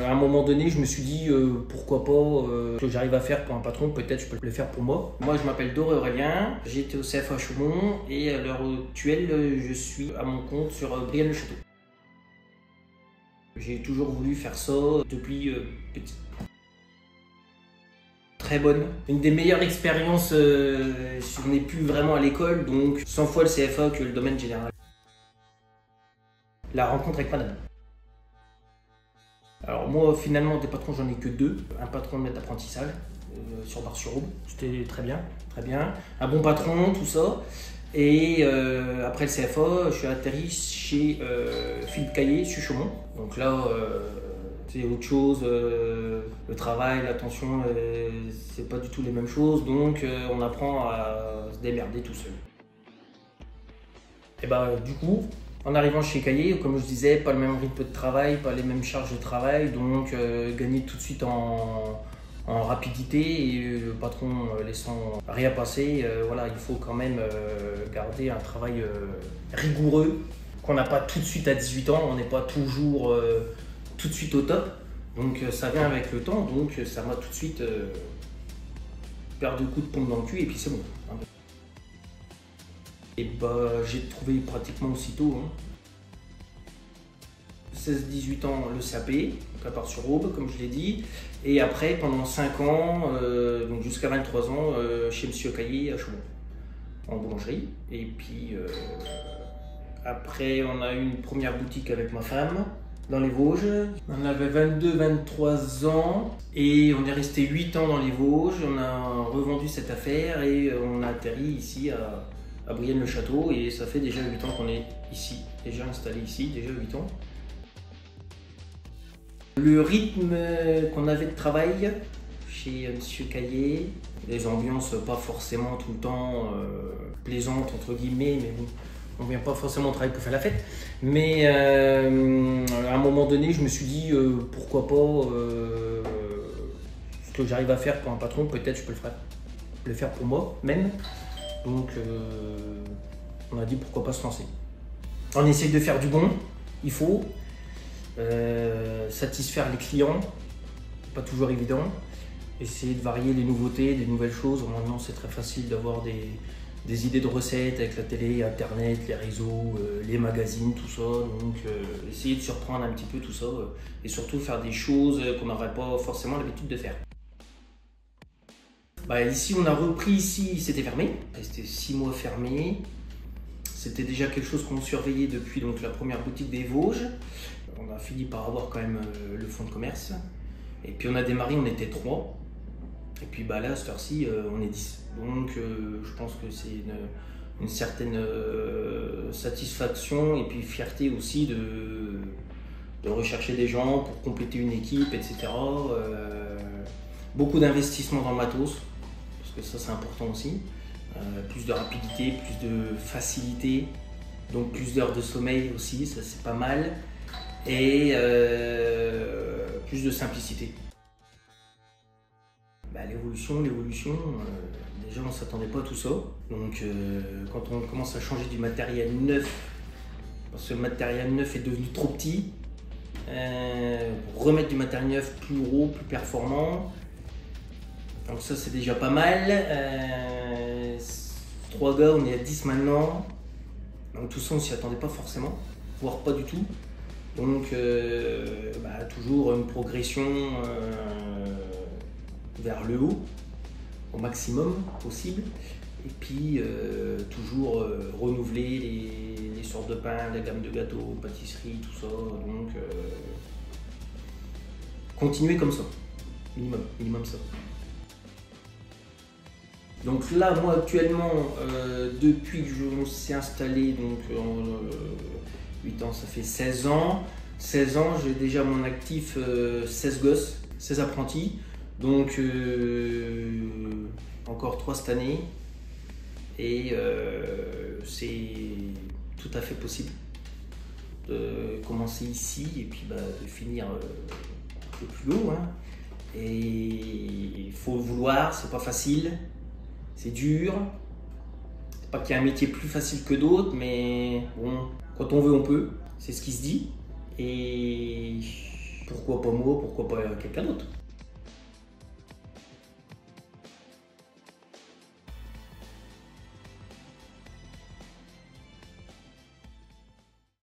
À un moment donné, je me suis dit pourquoi pas ce que j'arrive à faire pour un patron, peut-être je peux le faire pour moi. Moi, je m'appelle Doré Aurélien, j'étais au CFA Chaumont et à l'heure actuelle, je suis à mon compte sur Brienne-le-Château. J'ai toujours voulu faire ça depuis petit. Très bonne. Une des meilleures expériences si on n'est plus vraiment à l'école, donc 100 fois le CFA que le domaine général. La rencontre avec madame. Alors moi finalement des patrons j'en ai que deux. Un patron de maître d'apprentissage sur Bar-sur-Aube, c'était très bien, très bien. Un bon patron, tout ça. Et après le CFA, je suis atterri chez Philippe Caillé, sur Chaumont. Donc là, c'est autre chose. Le travail, l'attention, c'est pas du tout les mêmes choses. Donc on apprend à se démerder tout seul. Et bah du coup, en arrivant chez Caillé, comme je disais, pas le même rythme de travail, pas les mêmes charges de travail, donc gagner tout de suite en rapidité et le patron laissant rien passer, voilà, il faut quand même garder un travail rigoureux qu'on n'a pas tout de suite à 18 ans, on n'est pas toujours tout de suite au top, donc ça vient avec le temps, donc ça m'a tout de suite perdu de coups de pompe dans le cul et puis c'est bon. Et bah j'ai trouvé pratiquement aussitôt. 16-18 ans le CAP, donc à Bar-sur-Aube, comme je l'ai dit. Et après, pendant 5 ans, donc jusqu'à 23 ans, chez Monsieur Caillé à Chaumont, en boulangerie. Et puis après, on a eu une première boutique avec ma femme dans les Vosges. On avait 22-23 ans et on est resté 8 ans dans les Vosges. On a revendu cette affaire et on a atterri ici à Brienne-le-Château. Et ça fait déjà 8 ans qu'on est ici, déjà installé ici, déjà 8 ans. Le rythme qu'on avait de travail chez Monsieur Caillé, les ambiances pas forcément tout le temps plaisantes entre guillemets, mais bon, on vient pas forcément au travail pour faire la fête. Mais à un moment donné, je me suis dit pourquoi pas ce que j'arrive à faire pour un patron, peut-être je peux le faire pour moi même. Donc on a dit pourquoi pas se lancer. On essaye de faire du bon, il faut. Satisfaire les clients, pas toujours évident. Essayer de varier les nouveautés, des nouvelles choses. Maintenant, c'est très facile d'avoir des idées de recettes avec la télé, internet, les réseaux, les magazines, tout ça. Donc, essayer de surprendre un petit peu tout ça et surtout faire des choses qu'on n'aurait pas forcément l'habitude de faire. Bah, ici, on a repris ici, c'était fermé. C'était 6 mois fermé. C'était déjà quelque chose qu'on surveillait depuis donc, la première boutique des Vosges. On a fini par avoir quand même le fonds de commerce. Et puis on a démarré, on était 3. Et puis bah là, à cette heure-ci, on est 10. Donc je pense que c'est une certaine satisfaction et puis fierté aussi de rechercher des gens pour compléter une équipe, etc. Beaucoup d'investissement dans le matos, parce que ça c'est important aussi. Plus de rapidité, plus de facilité, donc plus d'heures de sommeil aussi, ça c'est pas mal. Et plus de simplicité. Bah, l'évolution, déjà on ne s'attendait pas à tout ça. Donc quand on commence à changer du matériel neuf, parce que le matériel neuf est devenu trop petit, pour remettre du matériel neuf plus gros, plus performant, donc ça c'est déjà pas mal. 3 gars, on est à 10 maintenant, donc tout ça on s'y attendait pas forcément, voire pas du tout. Donc bah, toujours une progression vers le haut, au maximum possible. Et puis toujours renouveler les sortes de pain, la gamme de gâteaux, pâtisseries, tout ça. Donc continuer comme ça, minimum ça. Donc là, moi actuellement, depuis que je me suis installé, donc 8 ans, ça fait 16 ans. 16 ans, j'ai déjà à mon actif 16 gosses, 16 apprentis. Donc encore 3 cette année. Et c'est tout à fait possible de commencer ici et puis bah, de finir un peu plus haut. Hein. Et il faut le vouloir, c'est pas facile, c'est dur. C'est pas qu'il y a un métier plus facile que d'autres, mais bon, quand on veut, on peut. C'est ce qui se dit. Et pourquoi pas moi, pourquoi pas quelqu'un d'autre.